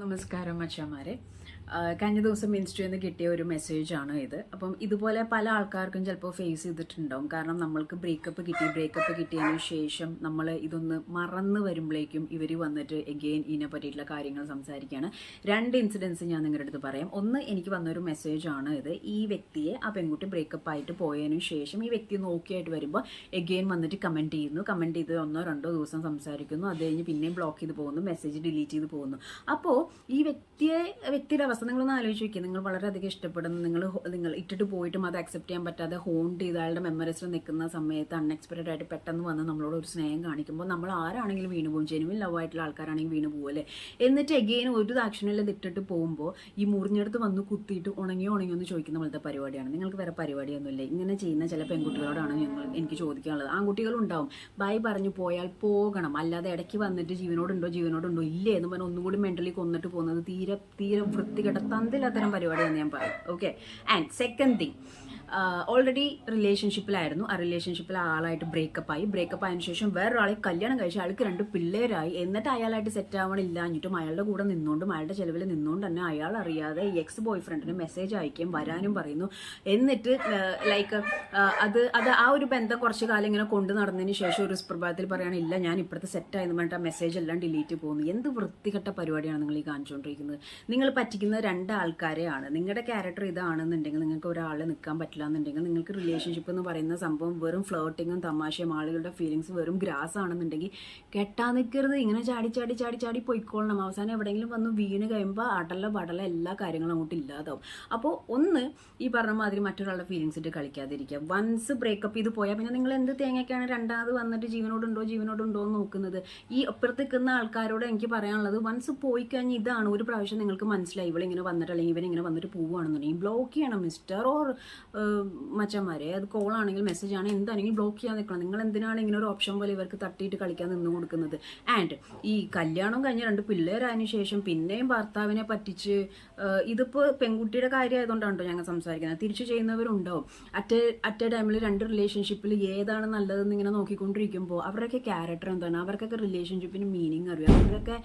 നമസ്കാരം മച്ചാമാരെ. കഴിഞ്ഞ ദിവസം ഇൻസ്റ്റയിൽ നിന്ന് കിട്ടിയ ഒരു മെസ്സേജാണ് ഇത്. അപ്പം ഇതുപോലെ പല ആൾക്കാർക്കും ചിലപ്പോൾ ഫേസ് ചെയ്തിട്ടുണ്ടാവും. കാരണം നമ്മൾക്ക് ബ്രേക്കപ്പ് കിട്ടിയതിന് ശേഷം നമ്മൾ ഇതൊന്ന് മറന്നു വരുമ്പോഴേക്കും ഇവർ വന്നിട്ട് എഗെയിൻ ഇതിനെ പറ്റിയിട്ടുള്ള കാര്യങ്ങൾ സംസാരിക്കുകയാണ്. രണ്ട് ഇൻസിഡൻസ് ഞാൻ നിങ്ങളുടെ അടുത്ത് പറയാം. ഒന്ന്, എനിക്ക് വന്നൊരു മെസ്സേജാണ് ഇത്. ഈ വ്യക്തിയെ ആ പെൺകുട്ടി ബ്രേക്കപ്പ് ആയിട്ട് പോയതിനു ശേഷം ഈ വ്യക്തി നോക്കിയായിട്ട് വരുമ്പോൾ എഗെയിൻ വന്നിട്ട് കമൻറ്റ് ചെയ്ത് 1-2 ദിവസം സംസാരിക്കുന്നു. അത് കഴിഞ്ഞ് പിന്നെയും ബ്ലോക്ക് ചെയ്ത് പോകുന്നു, മെസ്സേജ് ഡിലീറ്റ് ചെയ്ത് പോകുന്നു. അപ്പോൾ ഈ വ്യക്തിയുടെ അവസ്ഥ നിങ്ങളൊന്ന് ആലോചിച്ച് നോക്കി. നിങ്ങൾ വളരെയധികം ഇഷ്ടപ്പെടുന്ന, നിങ്ങൾ ഇട്ടിട്ട് പോയിട്ടും അത് അക്സെപ്റ്റ് ചെയ്യാൻ പറ്റാതെ ഹോണ്ട് ചെയ്ത് അയാളുടെ മെമ്മറീസിൽ നിൽക്കുന്ന സമയത്ത് അൺഎക്സ്പെക്റ്റഡ് ആയിട്ട് പെട്ടെന്ന് വന്ന് നമ്മളോട് ഒരു സ്നേഹം കാണിക്കുമ്പോൾ നമ്മൾ ആരാണെങ്കിലും വീണ് പോകും. ജെനുവിൻ ലവ് ആയിട്ടുള്ള ആൾക്കാരാണെങ്കിൽ വീണ് പോകുമല്ലേ. എന്നിട്ട് എഗെയിൻ ഒരു ആക്ഷനിൽ ഇത് ഇട്ടിട്ട് പോകുമ്പോൾ ഈ മുറിഞ്ഞെടുത്ത് വന്ന് കുത്തിയിട്ട് ഉണങ്ങിയോ എന്ന് ചോദിക്കുന്ന പോലത്തെ പരിപാടിയാണ്. നിങ്ങൾക്ക് വേറെ പരിപാടിയൊന്നുമില്ല. ഇങ്ങനെ ചെയ്യുന്ന ചില പെൺകുട്ടികളോടാണ് എനിക്ക് ചോദിക്കാനുള്ളത്. ആൺകുട്ടികളുണ്ടാവും, ബൈ പറഞ്ഞു പോയാൽ പോകണം, അല്ലാതെ ഇടയ്ക്ക് വന്നിട്ട് ജീവനോടുണ്ടോ ഇല്ലേ എന്ന് പറഞ്ഞാൽ ഒന്നും കൂടി മെന്റലി കൊന്നിട്ട് പോകുന്നത് തീരെ വൃത്തികെട്ട തന്തില്ലാത്തരം പരിപാടിയാണെന്ന് ഞാൻ പറയും. Okay. And second thing, already റിലേഷൻഷിപ്പിലായിരുന്നു. ആ റിലേഷൻഷിപ്പിൽ ആളായിട്ട് ബ്രേക്കപ്പ് ആയതിനു ശേഷം വേറൊരാളെ കല്യാണം കഴിച്ച് അയാൾക്ക് 2 പിള്ളേരായി. എന്നിട്ട് അയാളായിട്ട് സെറ്റ് ആവണില്ല എന്നിട്ടും അയാളുടെ കൂടെ നിന്നുകൊണ്ടും അയാളുടെ ചെലവിൽ നിന്നുകൊണ്ട് തന്നെ അയാൾ അറിയാതെ എക്സ് ബോയ് ഫ്രണ്ടിന് മെസ്സേജ് അയക്കുകയും വരാനും പറയുന്നു. എന്നിട്ട് ലൈക്ക് അത് ആ ഒരു ബന്ധം കുറച്ച് കാലം ഇങ്ങനെ കൊണ്ടു നടന്നതിന് ശേഷം ഒരു സുപ്രഭാതത്തിൽ പറയുകയാണില്ല, ഞാൻ ഇപ്പോഴത്തെ സെറ്റായെന്ന് പറഞ്ഞിട്ട് ആ മെസ്സേജ് എല്ലാം ഡിലീറ്റ് പോകുന്നു. എന്ത് വൃത്തികെട്ട പരിപാടിയാണ് നിങ്ങൾ ഈ കാണിച്ചുകൊണ്ടിരിക്കുന്നത്. നിങ്ങൾ പറ്റിക്കുന്ന 2 ആൾക്കാരെയാണ്. നിങ്ങളുടെ ക്യാരക്ടർ ഇതാണെന്നുണ്ടെങ്കിൽ നിങ്ങൾക്ക് ഒരാളെ നിൽക്കാൻ പറ്റില്ല എന്നുണ്ടെങ്കിൽ, നിങ്ങൾക്ക് റിലേഷൻഷിപ്പ് എന്ന് പറയുന്ന സംഭവം വെറും ഫ്ലേർട്ടിങ്ങും തമാശയും ആളുകളുടെ ഫീലിങ്സ് വെറും ഗ്രാസ് ആണെന്നുണ്ടെങ്കിൽ കെട്ടാൻ നിൽക്കരുത്. ഇങ്ങനെ ചാടി പോയിക്കോളണം. അവസാനം എവിടെയെങ്കിലും വന്ന് വീണ് കഴിയുമ്പോൾ പടല എല്ലാ കാര്യങ്ങളും അങ്ങോട്ട് ഇല്ലാതാവും. അപ്പോൾ ഒന്ന്, ഈ പറഞ്ഞ മാതിരി മറ്റൊരാളുടെ ഫീലിങ്സ് ഇട്ട് കളിക്കാതിരിക്കുക. വൺസ് ബ്രേക്കപ്പ് ചെയ്ത് പോയാൽ പിന്നെ നിങ്ങൾ എന്ത് തേങ്ങയൊക്കെയാണ് രണ്ടാമത് വന്നിട്ട് ജീവനോടുണ്ടോ എന്ന് നോക്കുന്നത്. ഈ അപ്പുറത്ത് നിൽക്കുന്ന ആൾക്കാരോട് എനിക്ക് പറയാനുള്ളത്, വൺസ് പോയി കഴിഞ്ഞാൽ ഇതാണ് ഒരു പ്രാവശ്യം നിങ്ങൾക്ക് മനസ്സിലായി ഇവളിങ്ങനെ വന്നിട്ട് അല്ലെങ്കിൽ ഇവനിങ്ങനെ വന്നിട്ട് പോവുകയാണെന്നുണ്ടെങ്കിൽ ബ്ലോക്ക് ചെയ്യണം മിസ്റ്റർ ഓർ മച്ചന്മാരെ. അത് കോളാണെങ്കിൽ മെസ്സേജ് ആണ് എന്താണെങ്കിൽ ബ്ലോക്ക് ചെയ്യാൻ നിൽക്കണം. നിങ്ങൾ എന്തിനാണ് ഇങ്ങനെ ഒരു ഓപ്ഷൻ പോലെ ഇവർക്ക് തട്ടിയിട്ട് കളിക്കാൻ നിന്ന് കൊടുക്കുന്നത്? ആൻഡ് ഈ കല്യാണം കഴിഞ്ഞ 2 പിള്ളേരായതിനു ശേഷം പിന്നെയും ഭർത്താവിനെ പറ്റിച്ച്, ഇതിപ്പോൾ പെൺകുട്ടിയുടെ കാര്യമായതുകൊണ്ടാണോ ഞങ്ങൾ സംസാരിക്കുന്നത്. തിരിച്ചു ചെയ്യുന്നവരുണ്ടാവും. അറ്റ് എ ടൈമിൽ 2 റിലേഷൻഷിപ്പിൽ ഏതാണ് നല്ലതെന്ന് ഇങ്ങനെ നോക്കിക്കൊണ്ടിരിക്കുമ്പോൾ അവരുടെയൊക്കെ ക്യാരക്ടർ എന്താണ്, അവർക്കൊക്കെ റിലേഷൻഷിപ്പിന് മീനിങ് അറിയാം, അവരൊക്കെ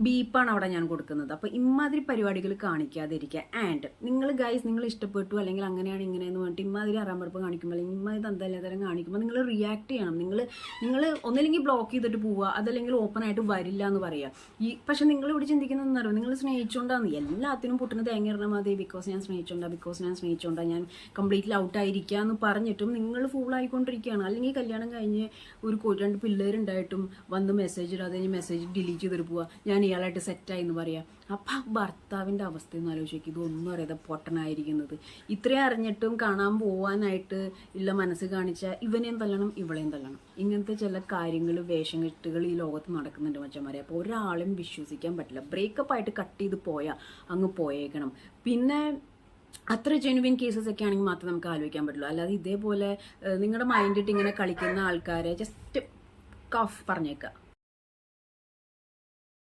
ബീപ്പാണ് അവിടെ ഞാൻ കൊടുക്കുന്നത്. അപ്പോൾ ഇമാതിരി പരിപാടികൾ കാണിക്കാതിരിക്കുക. ആൻഡ് നിങ്ങൾ ഇഷ്ടപ്പെട്ടു അല്ലെങ്കിൽ അങ്ങനെയാണ് ഇങ്ങനെയെന്ന് പറഞ്ഞിട്ട് ഇമാതിരി അറാമ്പറപ്പ് കാണിക്കുമ്പോൾ അല്ലെങ്കിൽ ഇമാതിരി തന്തല്ലാത്തരം കാണിക്കുമ്പോൾ നിങ്ങൾ റിയാക്ട് ചെയ്യണം. നിങ്ങൾ ഒന്നില്ലെങ്കിൽ ബ്ലോക്ക് ചെയ്തിട്ട് പോവുക, അതല്ലെങ്കിൽ ഓപ്പൺ ആയിട്ട് വരില്ല എന്ന് പറയുക. പക്ഷെ നിങ്ങൾ ഇവിടെ ചിന്തിക്കുന്നതെന്ന് അറിയാം, നിങ്ങൾ സ്നേഹിച്ചുകൊണ്ടാണ് എല്ലാത്തിനും പൊട്ടുന്ന തേങ്ങ ഇറങ്ങാൻ മതി. ബിക്കോസ് ഞാൻ സ്നേഹിച്ചുകൊണ്ടാണ് ഞാൻ കംപ്ലീറ്റ്ലി ഔട്ടായിരിക്കുക എന്ന് പറഞ്ഞിട്ടും നിങ്ങൾ ഫുള്ളായിക്കൊണ്ടിരിക്കുകയാണ്. അല്ലെങ്കിൽ കല്യാണം കഴിഞ്ഞ് ഒരു 2 പിള്ളേരുണ്ടായിട്ടും വന്ന് മെസ്സേജ് ഇടാതെ മെസ്സേജ് ഡിലീറ്റ് ചെയ്തിട്ട് പോവുക, ഞാൻ ഇയാളായിട്ട് സെറ്റായി എന്ന് പറയാം. അപ്പം ഭർത്താവിൻ്റെ അവസ്ഥയൊന്നും ആലോചിക്കും. ഇതൊന്നും അറിയാതെ പൊട്ടനായിരിക്കുന്നത്. ഇത്രയും അറിഞ്ഞിട്ടും കാണാൻ പോവാനായിട്ട് ഉള്ള മനസ്സ് കാണിച്ചാൽ ഇവനെയും തല്ലണം ഇവളെയും തല്ലണം. ഇങ്ങനത്തെ ചില കാര്യങ്ങൾ, വേഷംകെട്ടുകൾ ഈ ലോകത്ത് നടക്കുന്നുണ്ട് മച്ചന്മാരെ. അപ്പോൾ ഒരാളും വിശ്വസിക്കാൻ പറ്റില്ല. ബ്രേക്കപ്പ് ആയിട്ട് കട്ട് ചെയ്ത് പോയാൽ അങ്ങ് പോയേക്കണം. പിന്നെ അത്ര ജെനുവിൻ കേസസ് ഒക്കെ ആണെങ്കിൽ മാത്രമേ നമുക്ക് ആലോചിക്കാൻ പറ്റുള്ളൂ. അല്ലാതെ ഇതേപോലെ നിങ്ങളുടെ മൈൻഡിട്ട് ഇങ്ങനെ കളിക്കുന്ന ആൾക്കാരെ ജസ്റ്റ് കഫ് പറഞ്ഞേക്കുക.